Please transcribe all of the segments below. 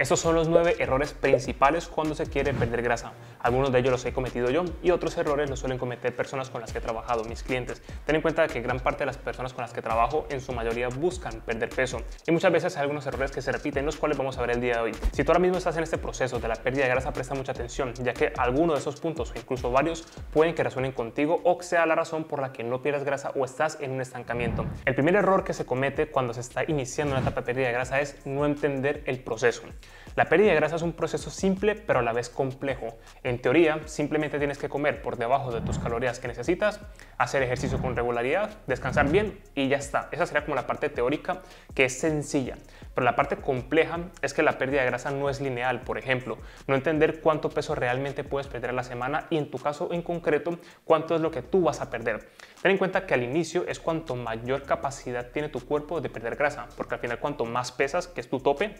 Estos son los 9 errores principales cuando se quiere perder grasa. Algunos de ellos los he cometido yo y otros errores los suelen cometer personas con las que he trabajado, mis clientes. Ten en cuenta que gran parte de las personas con las que trabajo en su mayoría buscan perder peso y muchas veces hay algunos errores que se repiten, los cuales vamos a ver el día de hoy. Si tú ahora mismo estás en este proceso de la pérdida de grasa, presta mucha atención, ya que alguno de esos puntos o incluso varios pueden que resuenen contigo o que sea la razón por la que no pierdas grasa o estás en un estancamiento. El primer error que se comete cuando se está iniciando una etapa de pérdida de grasa es no entender el proceso. La pérdida de grasa es un proceso simple pero a la vez complejo. En teoría, simplemente tienes que comer por debajo de tus calorías que necesitas, hacer ejercicio con regularidad, descansar bien y ya está. Esa sería como la parte teórica, que es sencilla. Pero la parte compleja es que la pérdida de grasa no es lineal. Por ejemplo, no entender cuánto peso realmente puedes perder a la semana y en tu caso en concreto, cuánto es lo que tú vas a perder. Ten en cuenta que al inicio es cuanto mayor capacidad tiene tu cuerpo de perder grasa, porque al final cuanto más pesas, que es tu tope,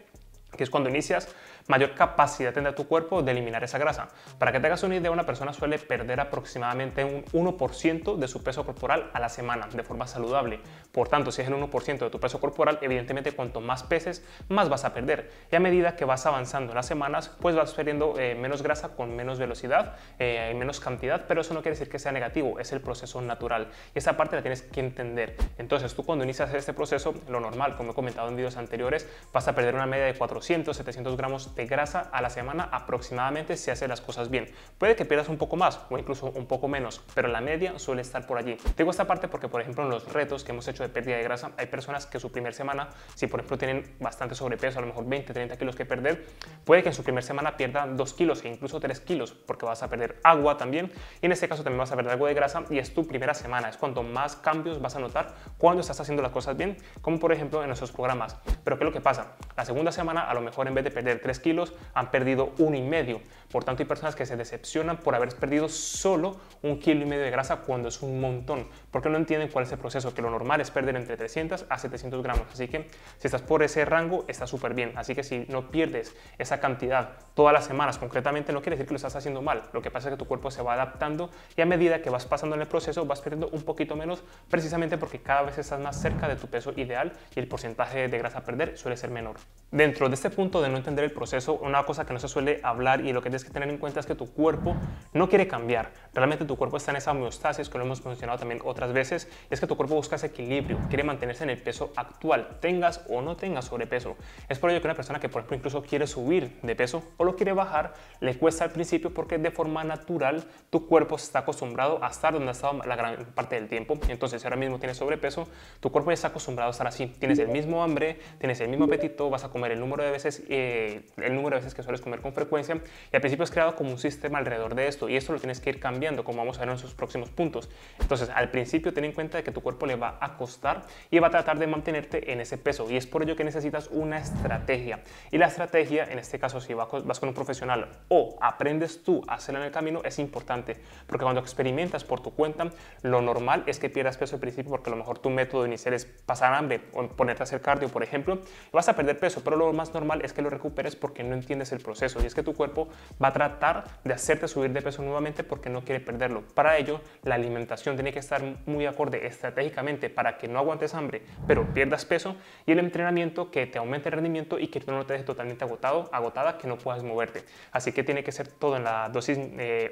que es cuando inicias, mayor capacidad tendrá tu cuerpo de eliminar esa grasa. Para que te hagas una idea, una persona suele perder aproximadamente un 1% de su peso corporal a la semana de forma saludable. Por tanto, si es el 1% de tu peso corporal, evidentemente cuanto más peses, más vas a perder. Y a medida que vas avanzando en las semanas, pues vas perdiendo menos grasa con menos velocidad, menos cantidad, pero eso no quiere decir que sea negativo, es el proceso natural. Y esa parte la tienes que entender. Entonces, tú cuando inicias este proceso, lo normal, como he comentado en videos anteriores, vas a perder una media de 400, 700 gramos de grasa a la semana aproximadamente si haces las cosas bien. Puede que pierdas un poco más o incluso un poco menos, pero la media suele estar por allí. Te digo esta parte porque, por ejemplo, en los retos que hemos hecho de pérdida de grasa, hay personas que su primera semana, si por ejemplo tienen bastante sobrepeso, a lo mejor 20, 30 kilos que perder, puede que en su primera semana pierdan 2 kilos e incluso 3 kilos, porque vas a perder agua también y en este caso también vas a perder algo de grasa y es tu primera semana, es cuando más cambios vas a notar cuando estás haciendo las cosas bien, como por ejemplo en nuestros programas. Pero ¿qué es lo que pasa? La segunda semana a lo mejor en vez de perder 3 kilos han perdido 1,5. Por tanto, hay personas que se decepcionan por haber perdido solo 1,5 kilos de grasa cuando es un montón, porque no entienden cuál es el proceso, que lo normal es perder entre 300 a 700 gramos. Así que si estás por ese rango, está súper bien. Así que si no pierdes esa cantidad todas las semanas, concretamente, no quiere decir que lo estás haciendo mal. Lo que pasa es que tu cuerpo se va adaptando y a medida que vas pasando en el proceso, vas perdiendo un poquito menos, precisamente porque cada vez estás más cerca de tu peso ideal y el porcentaje de grasa a perder suele ser menor. Dentro de este punto de no entender el proceso, una cosa que no se suele hablar y lo que tienes que tener en cuenta es que tu cuerpo no quiere cambiar. Realmente tu cuerpo está en esa homeostasis, que lo hemos mencionado también otras veces, y es que tu cuerpo busca ese equilibrio, quiere mantenerse en el peso actual, tengas o no tengas sobrepeso. Es por ello que una persona que, por ejemplo, incluso quiere subir de peso o lo quiere bajar, le cuesta al principio porque de forma natural tu cuerpo se está acostumbrado a estar donde ha estado la gran parte del tiempo. Entonces, si ahora mismo tienes sobrepeso, tu cuerpo ya está acostumbrado a estar así. Tienes el mismo hambre, tienes el mismo apetito, vas a comer el número de veces que sueles comer con frecuencia y al principio has creado como un sistema alrededor de esto y esto lo tienes que ir cambiando, como vamos a ver en sus próximos puntos. Entonces, al principio ten en cuenta de que tu cuerpo le va a costar y va a tratar de mantenerte en ese peso y es por ello que necesitas una estrategia. Y la estrategia, en este caso, si vas con un profesional o aprendes tú a hacerla en el camino, es importante, porque cuando experimentas por tu cuenta, lo normal es que pierdas peso al principio porque a lo mejor tu método inicial es pasar hambre o ponerte a hacer cardio, por ejemplo, y vas a perder peso, pero lo más normal es que lo recuperes porque no entiendes el proceso y es que tu cuerpo va a tratar de hacerte subir de peso nuevamente porque no quiere perderlo. Para ello, la alimentación tiene que estar muy acorde estratégicamente para que no aguantes hambre, pero pierdas peso, y el entrenamiento que te aumente el rendimiento y que tú no te dejes totalmente agotada, que no puedas moverte. Así que tiene que ser todo en la dosis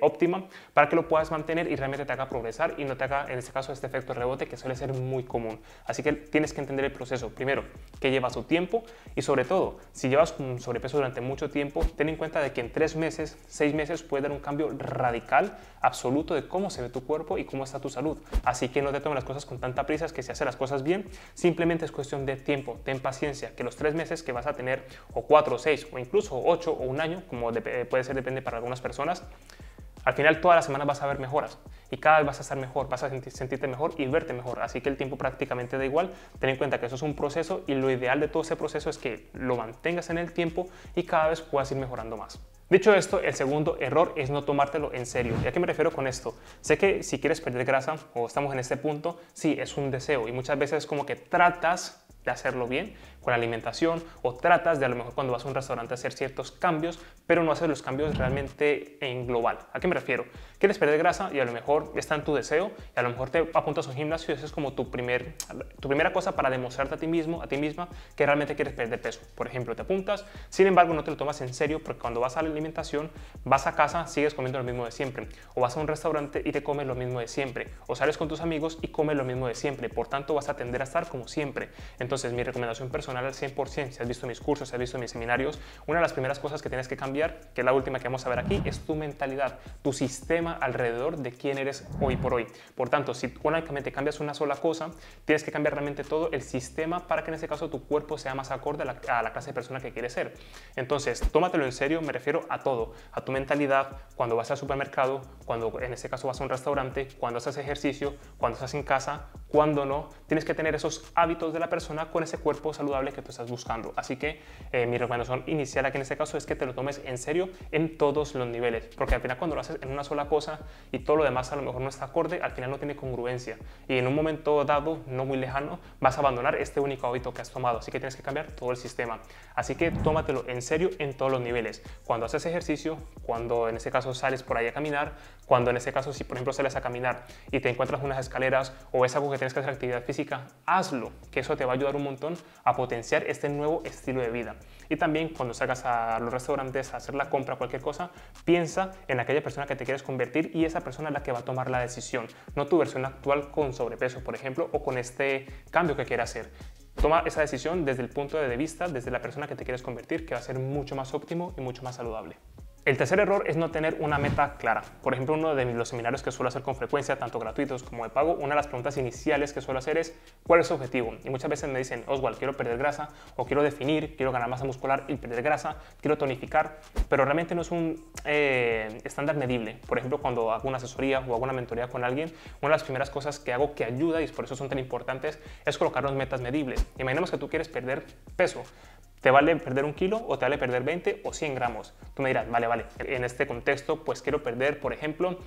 óptima para que lo puedas mantener y realmente te haga progresar y no te haga, en este caso, este efecto rebote que suele ser muy común. Así que tienes que entender el proceso. Primero, que lleva su tiempo y sobre todo, si llevas un sobrepeso durante mucho tiempo, ten en cuenta de que en 3 meses, 6 meses puede dar un cambio radical, absoluto de cómo se ve tu cuerpo y cómo está tu salud. Así que no te tomes las cosas con tanta prisa, es que si haces las cosas bien, simplemente es cuestión de tiempo. Ten paciencia, que los 3 meses que vas a tener, o 4 o 6 o incluso 8 o un año, como puede ser, depende para algunas personas, al final todas las semanas vas a ver mejoras y cada vez vas a estar mejor, vas a sentirte mejor y verte mejor. Así que el tiempo prácticamente da igual. Ten en cuenta que eso es un proceso y lo ideal de todo ese proceso es que lo mantengas en el tiempo y cada vez puedas ir mejorando más. Dicho esto, el segundo error es no tomártelo en serio. ¿Y a qué me refiero con esto? Sé que si quieres perder grasa o estamos en este punto, sí, es un deseo y muchas veces es como que tratas de hacerlo bien, con la alimentación, o tratas de a lo mejor cuando vas a un restaurante hacer ciertos cambios, pero no haces los cambios realmente en global. ¿A qué me refiero? Quieres perder grasa y a lo mejor está en tu deseo y a lo mejor te apuntas a un gimnasio y eso es como tu primera cosa para demostrarte a ti mismo, a ti misma, que realmente quieres perder peso. Por ejemplo, te apuntas, sin embargo no te lo tomas en serio porque cuando vas a la alimentación, vas a casa, sigues comiendo lo mismo de siempre, o vas a un restaurante y te comes lo mismo de siempre, o sales con tus amigos y comes lo mismo de siempre, por tanto vas a tender a estar como siempre. Entonces mi recomendación personal al 100%, si has visto mis cursos, si has visto mis seminarios, una de las primeras cosas que tienes que cambiar, que es la última que vamos a ver aquí, es tu mentalidad, tu sistema alrededor de quién eres hoy por hoy. Por tanto, si únicamente cambias una sola cosa, tienes que cambiar realmente todo el sistema para que en ese caso tu cuerpo sea más acorde a la clase de persona que quieres ser. Entonces, tómatelo en serio, me refiero a todo, a tu mentalidad, cuando vas al supermercado, cuando en este caso vas a un restaurante, cuando haces ejercicio, cuando estás en casa, cuando no, tienes que tener esos hábitos de la persona con ese cuerpo saludable que tú estás buscando. Así que mi recomendación inicial aquí en este caso es que te lo tomes en serio en todos los niveles, porque al final cuando lo haces en una sola cosa y todo lo demás a lo mejor no está acorde, al final no tiene congruencia y en un momento dado, no muy lejano, vas a abandonar este único hábito que has tomado, así que tienes que cambiar todo el sistema. Así que tómatelo en serio en todos los niveles, cuando haces ejercicio, cuando en este caso sales por ahí a caminar, cuando en este caso si por ejemplo sales a caminar y te encuentras unas escaleras o es algo que tienes que hacer actividad física, hazlo, que eso te va a ayudar un montón a potenciar este nuevo estilo de vida. Y también cuando salgas a los restaurantes a hacer la compra, cualquier cosa, piensa en aquella persona que te quieres convertir y esa persona es la que va a tomar la decisión, no tu versión actual con sobrepeso, por ejemplo, o con este cambio que quieras hacer. Toma esa decisión desde el punto de vista, desde la persona que te quieres convertir, que va a ser mucho más óptimo y mucho más saludable. El tercer error es no tener una meta clara. Por ejemplo, uno de los seminarios que suelo hacer con frecuencia, tanto gratuitos como de pago, una de las preguntas iniciales que suelo hacer es ¿cuál es su objetivo? Y muchas veces me dicen, Oswald, quiero perder grasa, o quiero definir, quiero ganar masa muscular y perder grasa, quiero tonificar, pero realmente no es un estándar medible. Por ejemplo, cuando hago una asesoría o hago una mentoría con alguien, una de las primeras cosas que hago que ayuda, y por eso son tan importantes, es colocarnos metas medibles. Imaginemos que tú quieres perder peso. ¿Te vale perder 1 kilo o te vale perder 20 o 100 gramos? Tú me dirás, vale, en este contexto pues quiero perder, por ejemplo,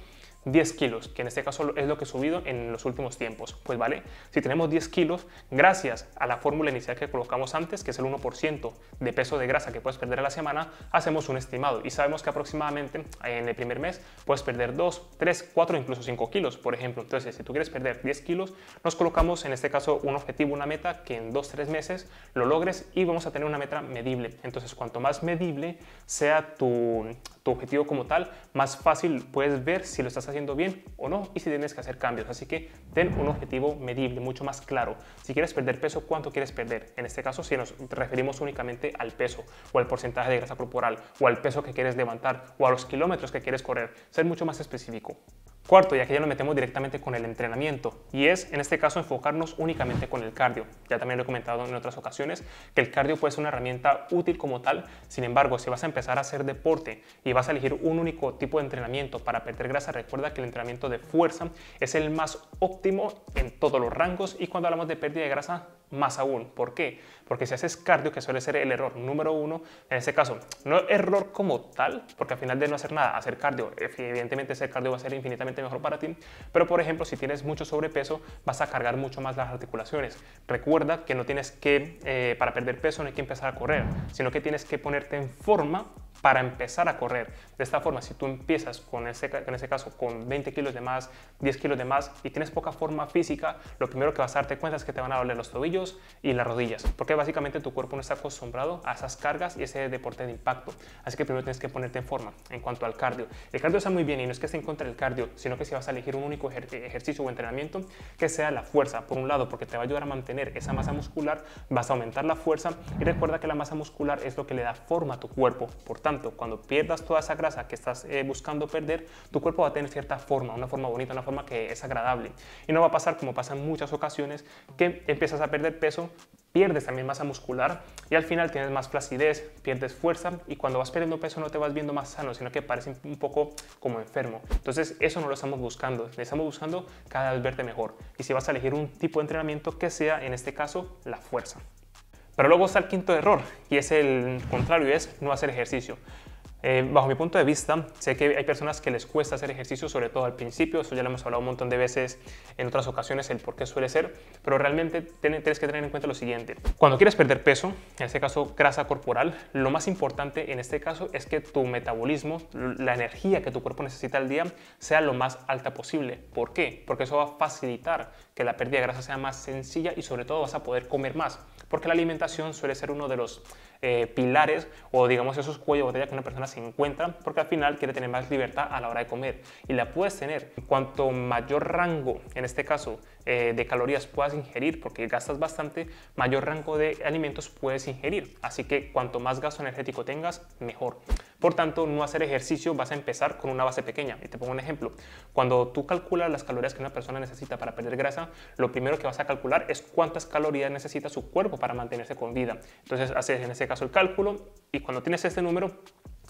10 kilos, que en este caso es lo que he subido en los últimos tiempos. Pues vale, si tenemos 10 kilos, gracias a la fórmula inicial que colocamos antes, que es el 1% de peso de grasa que puedes perder a la semana, hacemos un estimado y sabemos que aproximadamente en el primer mes puedes perder 2, 3, 4, incluso 5 kilos, por ejemplo. Entonces, si tú quieres perder 10 kilos, nos colocamos en este caso un objetivo, una meta que en 2-3 meses lo logres y vamos a tener una meta medible. Entonces, cuanto más medible sea tu objetivo como tal, más fácil puedes ver si lo estás haciendo bien o no y si tienes que hacer cambios. Así que ten un objetivo medible, mucho más claro. Si quieres perder peso, ¿cuánto quieres perder? En este caso, si nos referimos únicamente al peso o al porcentaje de grasa corporal o al peso que quieres levantar o a los kilómetros que quieres correr, ser mucho más específico. Cuarto, y aquí ya nos metemos directamente con el entrenamiento, y es en este caso enfocarnos únicamente con el cardio. Ya también lo he comentado en otras ocasiones que el cardio puede ser una herramienta útil como tal. Sin embargo, si vas a empezar a hacer deporte y vas a elegir un único tipo de entrenamiento para perder grasa, recuerda que el entrenamiento de fuerza es el más óptimo en todos los rangos, y cuando hablamos de pérdida de grasa, más aún. ¿Por qué? Porque si haces cardio, que suele ser el error número 1, en este caso, no error como tal, porque al final de no hacer nada, hacer cardio, evidentemente ese cardio va a ser infinitamente mejor para ti, pero por ejemplo, si tienes mucho sobrepeso, vas a cargar mucho más las articulaciones. Recuerda que no tienes que, para perder peso no hay que empezar a correr, sino que tienes que ponerte en forma para empezar a correr. De esta forma, si tú empiezas en ese caso con 20 kilos de más, 10 kilos de más y tienes poca forma física, lo primero que vas a darte cuenta es que te van a doler los tobillos y las rodillas, porque básicamente tu cuerpo no está acostumbrado a esas cargas y ese deporte de impacto. Así que primero tienes que ponerte en forma. En cuanto al cardio, el cardio está muy bien y no es que esté en contra del cardio, sino que si vas a elegir un único ejercicio o entrenamiento, que sea la fuerza, por un lado, porque te va a ayudar a mantener esa masa muscular, vas a aumentar la fuerza y recuerda que la masa muscular es lo que le da forma a tu cuerpo. Por tanto, cuando pierdas toda esa grasa que estás buscando perder, tu cuerpo va a tener cierta forma, una forma bonita, una forma que es agradable. Y no va a pasar como pasa en muchas ocasiones, que empiezas a perder peso, pierdes también masa muscular y al final tienes más flacidez, pierdes fuerza, y cuando vas perdiendo peso no te vas viendo más sano, sino que pareces un poco como enfermo. Entonces eso no lo estamos buscando, estamos buscando cada vez verte mejor. Y si vas a elegir un tipo de entrenamiento, que sea en este caso la fuerza. Pero luego está el quinto error, y es el contrario, es no hacer ejercicio. Bajo mi punto de vista, sé que hay personas que les cuesta hacer ejercicio, sobre todo al principio. Eso ya lo hemos hablado un montón de veces en otras ocasiones, el por qué suele ser, pero realmente tienes que tener en cuenta lo siguiente. Cuando quieres perder peso, en este caso grasa corporal, lo más importante en este caso es que tu metabolismo, la energía que tu cuerpo necesita al día, sea lo más alta posible. ¿Por qué? Porque eso va a facilitar que la pérdida de grasa sea más sencilla y sobre todo vas a poder comer más, porque la alimentación suele ser uno de los pilares o digamos esos cuellos de botella que una persona se encuentra, porque al final quiere tener más libertad a la hora de comer y la puedes tener. Cuanto mayor rango, en este caso de calorías puedas ingerir, porque gastas bastante, mayor rango de alimentos puedes ingerir, así que cuanto más gasto energético tengas, mejor. Por tanto, no hacer ejercicio, vas a empezar con una base pequeña. Y te pongo un ejemplo. Cuando tú calculas las calorías que una persona necesita para perder grasa, lo primero que vas a calcular es cuántas calorías necesita su cuerpo para mantenerse con vida. Entonces haces en ese caso el cálculo y cuando tienes este número,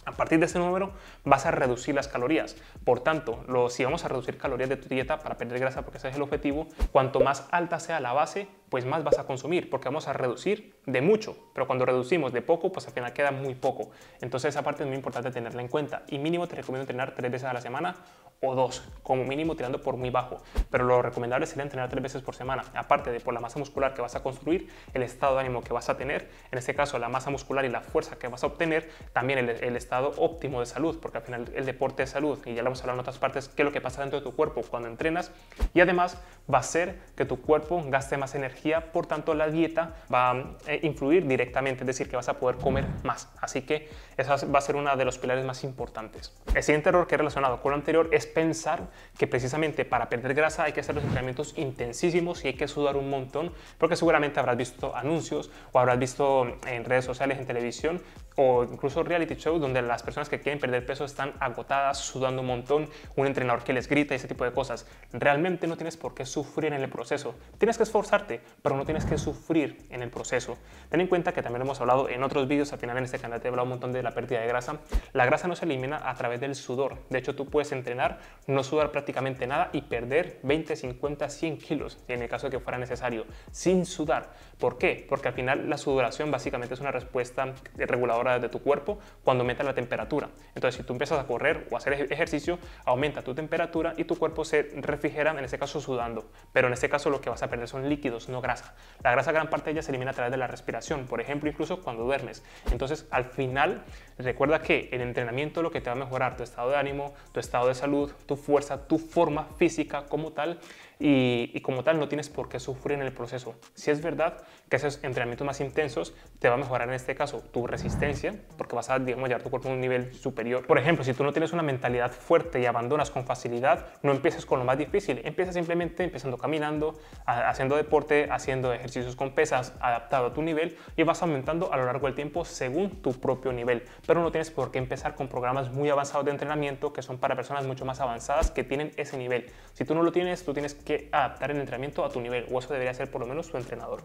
a partir de ese número vas a reducir las calorías. Por tanto, si vamos a reducir calorías de tu dieta para perder grasa, porque ese es el objetivo, cuanto más alta sea la base, pues más vas a consumir, porque vamos a reducir de mucho, pero cuando reducimos de poco, pues al final queda muy poco. Entonces esa parte es muy importante tenerla en cuenta y mínimo te recomiendo entrenar 3 veces a la semana o 2, como mínimo tirando por muy bajo, pero lo recomendable sería entrenar 3 veces por semana, aparte de por la masa muscular que vas a construir, el estado de ánimo que vas a tener, en este caso la masa muscular y la fuerza que vas a obtener, también el estado óptimo de salud, porque al final el deporte es salud y ya lo hemos hablado en otras partes, qué es lo que pasa dentro de tu cuerpo cuando entrenas y además va a hacer que tu cuerpo gaste más energía, por tanto la dieta va a influir directamente, es decir, que vas a poder comer más, así que esa va a ser uno de los pilares más importantes. El siguiente error que es relacionado con lo anterior es pensar que precisamente para perder grasa hay que hacer los entrenamientos intensísimos y hay que sudar un montón, porque seguramente habrás visto anuncios o habrás visto en redes sociales, en televisión o incluso reality shows donde las personas que quieren perder peso están agotadas, sudando un montón, un entrenador que les grita y ese tipo de cosas. Realmente no tienes por qué sufrir en el proceso. Tienes que esforzarte, pero no tienes que sufrir en el proceso. Ten en cuenta que también hemos hablado en otros vídeos, al final en este canal te he hablado un montón de la pérdida de grasa. La grasa no se elimina a través del sudor. De hecho, tú puedes entrenar, no sudar prácticamente nada y perder 20, 50, 100 kilos, en el caso de que fuera necesario, sin sudar. ¿Por qué? Porque al final la sudoración básicamente es una respuesta reguladora de tu cuerpo cuando aumenta la temperatura. Entonces, si tú empiezas a correr o a hacer ejercicio, aumenta tu temperatura y tu cuerpo se refrigera, en este caso sudando. Pero en este caso lo que vas a perder son líquidos, no grasa. La grasa, gran parte de ella se elimina a través de la respiración, por ejemplo, incluso cuando duermes. Entonces, al final, recuerda que el entrenamiento lo que te va a mejorar tu estado de ánimo, tu estado de salud, tu fuerza, tu forma física como tal, y como tal no tienes por qué sufrir en el proceso. Si es verdad que esos entrenamientos más intensos te va a mejorar en este caso tu resistencia, porque vas a, digamos, llevar tu cuerpo a un nivel superior. Por ejemplo, si tú no tienes una mentalidad fuerte y abandonas con facilidad, no empieces con lo más difícil, empieza simplemente empezando caminando, haciendo deporte, haciendo ejercicios con pesas adaptado a tu nivel y vas aumentando a lo largo del tiempo según tu propio nivel. Pero no tienes por qué empezar con programas muy avanzados de entrenamiento que son para personas mucho más avanzadas que tienen ese nivel. Si tú no lo tienes, tú tienes que adaptar el entrenamiento a tu nivel, o eso debería ser por lo menos tu entrenador.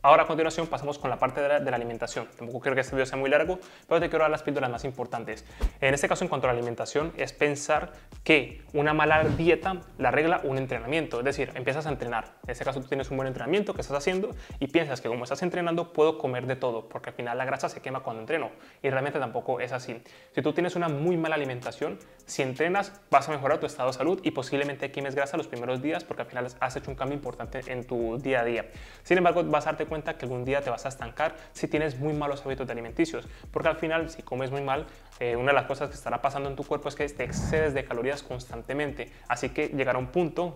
Ahora a continuación pasamos con la parte de la alimentación. Tampoco quiero que este video sea muy largo, pero te quiero dar las píldoras más importantes. En este caso, en cuanto a la alimentación, es pensar que una mala dieta la arregla un entrenamiento. Es decir, empiezas a entrenar. En este caso, tú tienes un buen entrenamiento que estás haciendo y piensas que como estás entrenando, puedo comer de todo, porque al final la grasa se quema cuando entreno. Y realmente tampoco es así. Si tú tienes una muy mala alimentación, si entrenas, vas a mejorar tu estado de salud y posiblemente quemes grasa los primeros días, porque al final has hecho un cambio importante en tu día a día. Sin embargo, vas a darte cuenta que algún día te vas a estancar si tienes muy malos hábitos alimenticios, porque al final si comes muy mal, una de las cosas que estará pasando en tu cuerpo es que te excedes de calorías constantemente, así que llegará un punto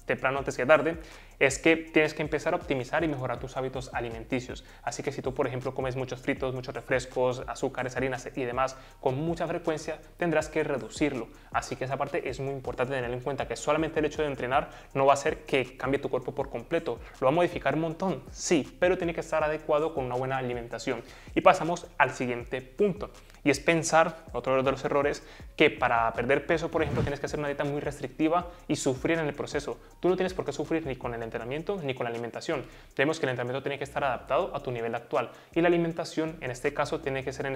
temprano antes que tarde, es que tienes que empezar a optimizar y mejorar tus hábitos alimenticios. Así que si tú, por ejemplo, comes muchos fritos, muchos refrescos, azúcares, harinas y demás con mucha frecuencia, tendrás que reducirlo. Así que esa parte es muy importante tener en cuenta, que solamente el hecho de entrenar no va a hacer que cambie tu cuerpo por completo. ¿Lo va a modificar un montón? Sí, pero tiene que estar adecuado con una buena alimentación. Y pasamos al siguiente punto. Y es pensar, otro de los errores, que para perder peso, por ejemplo, tienes que hacer una dieta muy restrictiva y sufrir en el proceso. Tú no tienes por qué sufrir ni con el entrenamiento ni con la alimentación. Vemos que el entrenamiento tiene que estar adaptado a tu nivel actual y la alimentación en este caso tiene que ser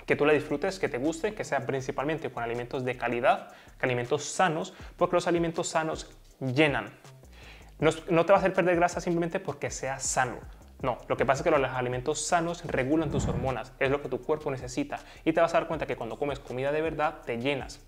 que tú la disfrutes, que te guste, que sea principalmente con alimentos de calidad, alimentos sanos, porque los alimentos sanos llenan. No te va a hacer perder grasa simplemente porque sea sano. No, lo que pasa es que los alimentos sanos regulan tus hormonas, es lo que tu cuerpo necesita y te vas a dar cuenta que cuando comes comida de verdad te llenas.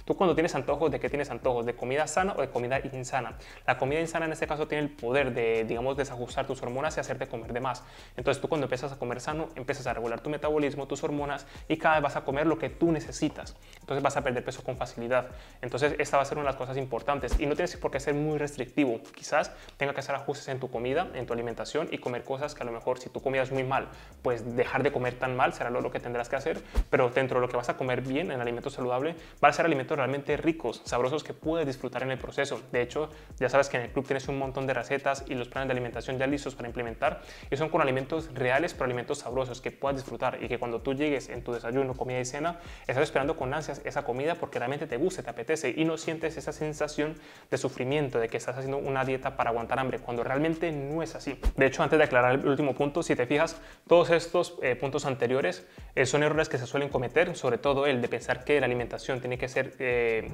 Tú cuando tienes antojos, ¿de qué tienes antojos? ¿De comida sana o de comida insana? La comida insana en este caso tiene el poder de, digamos, desajustar tus hormonas y hacerte comer de más. Entonces tú cuando empiezas a comer sano, empiezas a regular tu metabolismo, tus hormonas y cada vez vas a comer lo que tú necesitas. Entonces vas a perder peso con facilidad. Entonces esta va a ser una de las cosas importantes y no tienes por qué ser muy restrictivo. Quizás tenga que hacer ajustes en tu comida, en tu alimentación y comer cosas que a lo mejor si tú comías muy mal, pues dejar de comer tan mal será lo que tendrás que hacer, pero dentro de lo que vas a comer bien en alimento saludable, van a ser alimentos realmente ricos, sabrosos que puedes disfrutar en el proceso. De hecho, ya sabes que en el club tienes un montón de recetas y los planes de alimentación ya listos para implementar y son con alimentos reales, pero alimentos sabrosos que puedas disfrutar y que cuando tú llegues en tu desayuno, comida y cena, estás esperando con ansias esa comida porque realmente te gusta, te apetece y no sientes esa sensación de sufrimiento, de que estás haciendo una dieta para aguantar hambre, cuando realmente no es así. De hecho, antes de aclarar el último punto, si te fijas, todos estos puntos anteriores son errores que se suelen cometer, sobre todo el de pensar que la alimentación tiene que ser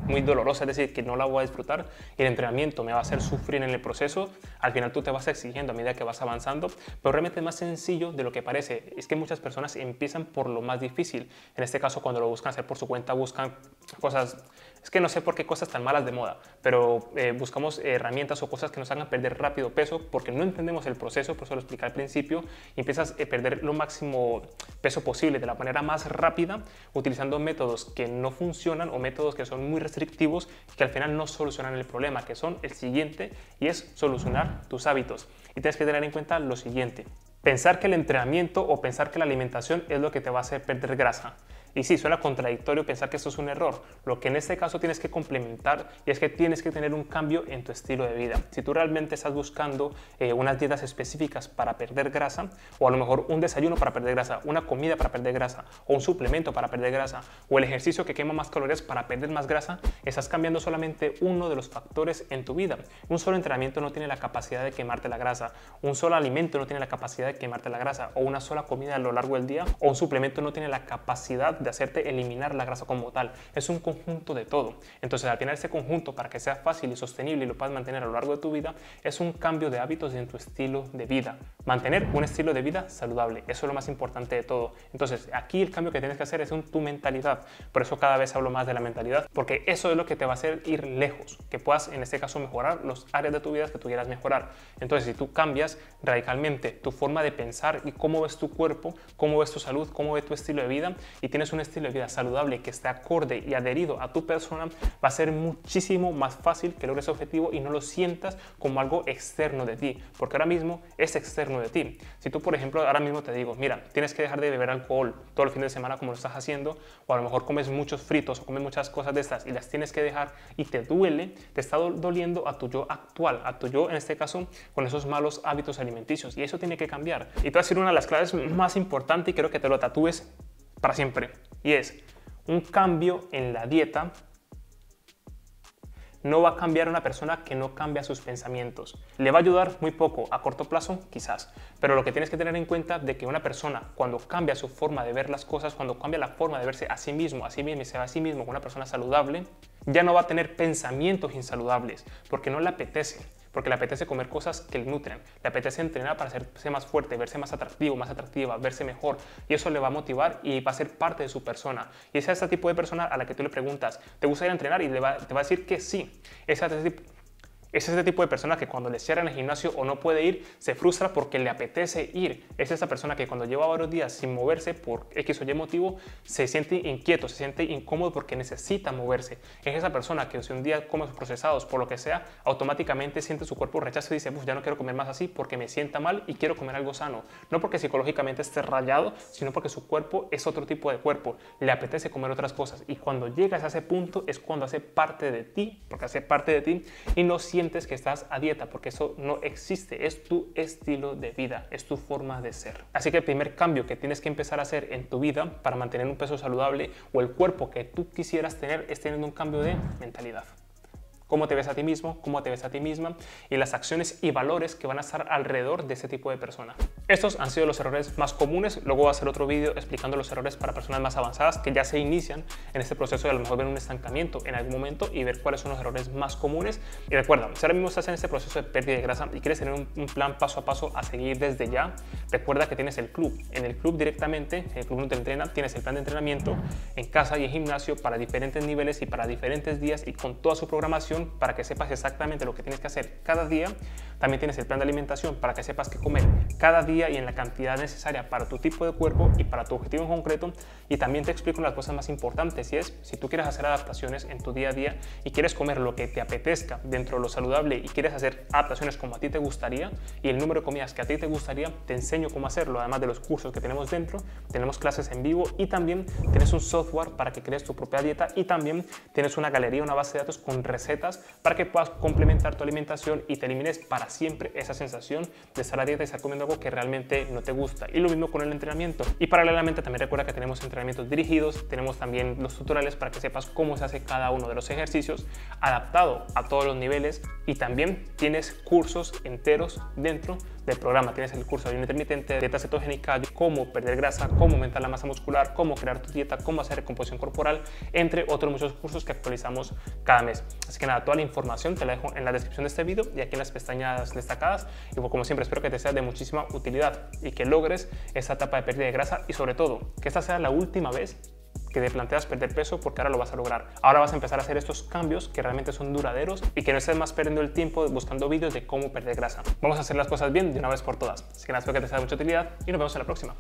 muy dolorosa, es decir, que no la voy a disfrutar y el entrenamiento me va a hacer sufrir en el proceso. Al final tú te vas exigiendo a medida que vas avanzando, pero realmente es más sencillo de lo que parece. Es que muchas personas empiezan por lo más difícil. En este caso, cuando lo buscan hacer por su cuenta, buscan cosas, es que no sé por qué cosas tan malas de moda, pero buscamos herramientas o cosas que nos hagan perder rápido peso porque no entendemos el proceso, por eso lo expliqué al principio, y empiezas a perder lo máximo peso posible de la manera más rápida, utilizando métodos que no funcionan o métodos que son muy restrictivos que al final no solucionan el problema, que son el siguiente, y es solucionar tus hábitos. Y tienes que tener en cuenta lo siguiente: pensar que el entrenamiento o pensar que la alimentación es lo que te va a hacer perder grasa. Y sí, suena contradictorio pensar que esto es un error. Lo que en este caso tienes que complementar y es que tienes que tener un cambio en tu estilo de vida. Si tú realmente estás buscando unas dietas específicas para perder grasa, o a lo mejor un desayuno para perder grasa, una comida para perder grasa, o un suplemento para perder grasa, o el ejercicio que quema más calorías para perder más grasa, estás cambiando solamente uno de los factores en tu vida. Un solo entrenamiento no tiene la capacidad de quemarte la grasa, un solo alimento no tiene la capacidad de quemarte la grasa, o una sola comida a lo largo del día, o un suplemento no tiene la capacidad de hacerte eliminar la grasa como tal. Es un conjunto de todo. Entonces, al final, ese conjunto, para que sea fácil y sostenible y lo puedas mantener a lo largo de tu vida, es un cambio de hábitos en tu estilo de vida. Mantener un estilo de vida saludable, eso es lo más importante de todo. Entonces, aquí el cambio que tienes que hacer es en tu mentalidad. Por eso cada vez hablo más de la mentalidad, porque eso es lo que te va a hacer ir lejos, que puedas en este caso mejorar los áreas de tu vida que tú quieras mejorar. Entonces, si tú cambias radicalmente tu forma de pensar y cómo ves tu cuerpo, cómo ves tu salud, cómo ves tu estilo de vida, y tienes un estilo de vida saludable que esté acorde y adherido a tu persona, va a ser muchísimo más fácil que logres ese objetivo y no lo sientas como algo externo de ti, porque ahora mismo es externo de ti. Si tú, por ejemplo, ahora mismo te digo, mira, tienes que dejar de beber alcohol todo el fin de semana como lo estás haciendo, o a lo mejor comes muchos fritos o comes muchas cosas de estas y las tienes que dejar y te duele, te está doliendo a tu yo actual, a tu yo en este caso con esos malos hábitos alimenticios, y eso tiene que cambiar. Y te voy a decir una de las claves más importantes y quiero que te lo tatúes para siempre, y es: un cambio en la dieta no va a cambiar a una persona que no cambia sus pensamientos. Le va a ayudar muy poco, a corto plazo quizás, pero lo que tienes que tener en cuenta de que una persona cuando cambia su forma de ver las cosas, cuando cambia la forma de verse a sí mismo y se ve a sí mismo como una persona saludable, ya no va a tener pensamientos insaludables porque no le apetece. Porque le apetece comer cosas que le nutren, le apetece entrenar para hacerse más fuerte, verse más atractivo, más atractiva, verse mejor, y eso le va a motivar y va a ser parte de su persona. Y es ese tipo de persona a la que tú le preguntas, ¿te gusta ir a entrenar? Y te va a decir que sí. Es ese tipo de persona que cuando le cierran el gimnasio o no puede ir, se frustra porque le apetece ir. Es esa persona que cuando lleva varios días sin moverse por X o Y motivo, se siente inquieto, se siente incómodo porque necesita moverse. Es esa persona que si un día come procesados por lo que sea, automáticamente siente su cuerpo rechazo y dice, ya no quiero comer más así porque me sienta mal y quiero comer algo sano. No porque psicológicamente esté rayado, sino porque su cuerpo es otro tipo de cuerpo. Le apetece comer otras cosas y cuando llegas a ese punto es cuando hace parte de ti, porque hace parte de ti y no sientes que estás a dieta, porque eso no existe, es tu estilo de vida, es tu forma de ser. Así que el primer cambio que tienes que empezar a hacer en tu vida para mantener un peso saludable o el cuerpo que tú quisieras tener es teniendo un cambio de mentalidad. cómo te ves a ti mismo, cómo te ves a ti misma y las acciones y valores que van a estar alrededor de ese tipo de persona. Estos han sido los errores más comunes. Luego voy a hacer otro vídeo explicando los errores para personas más avanzadas que ya se inician en este proceso de a lo mejor ver un estancamiento en algún momento y ver cuáles son los errores más comunes. Y recuerda, si ahora mismo estás en este proceso de pérdida de grasa y quieres tener un plan paso a paso a seguir desde ya, recuerda que tienes el club. En el club directamente, en el club donde te entrena, tienes el plan de entrenamiento en casa y en gimnasio para diferentes niveles y para diferentes días y con toda su programación para que sepas exactamente lo que tienes que hacer cada día. También tienes el plan de alimentación para que sepas qué comer cada día y en la cantidad necesaria para tu tipo de cuerpo y para tu objetivo en concreto. Y también te explico las cosas más importantes, y es, si tú quieres hacer adaptaciones en tu día a día y quieres comer lo que te apetezca dentro de lo saludable y quieres hacer adaptaciones como a ti te gustaría y el número de comidas que a ti te gustaría, te enseño cómo hacerlo. Además de los cursos que tenemos dentro, tenemos clases en vivo y también tienes un software para que crees tu propia dieta y también tienes una galería, una base de datos con recetas para que puedas complementar tu alimentación y te elimines para siempre esa sensación de estar a dieta y estar comiendo algo que realmente no te gusta. Y lo mismo con el entrenamiento. Y paralelamente también recuerda que tenemos entrenamientos dirigidos, tenemos también los tutoriales para que sepas cómo se hace cada uno de los ejercicios adaptado a todos los niveles, y también tienes cursos enteros dentro del programa. Tienes el curso de ayuno intermitente, dieta cetogénica, cómo perder grasa, cómo aumentar la masa muscular, cómo crear tu dieta, cómo hacer recomposición corporal, entre otros muchos cursos que actualizamos cada mes. Así que nada, toda la información te la dejo en la descripción de este video y aquí en las pestañas destacadas. Y como siempre, espero que te sea de muchísima utilidad y que logres esa etapa de pérdida de grasa y sobre todo que esta sea la última vez que te planteas perder peso, porque ahora lo vas a lograr. Ahora vas a empezar a hacer estos cambios que realmente son duraderos y que no estés más perdiendo el tiempo buscando vídeos de cómo perder grasa. Vamos a hacer las cosas bien de una vez por todas. Así que nada, espero que te sea de mucha utilidad y nos vemos en la próxima.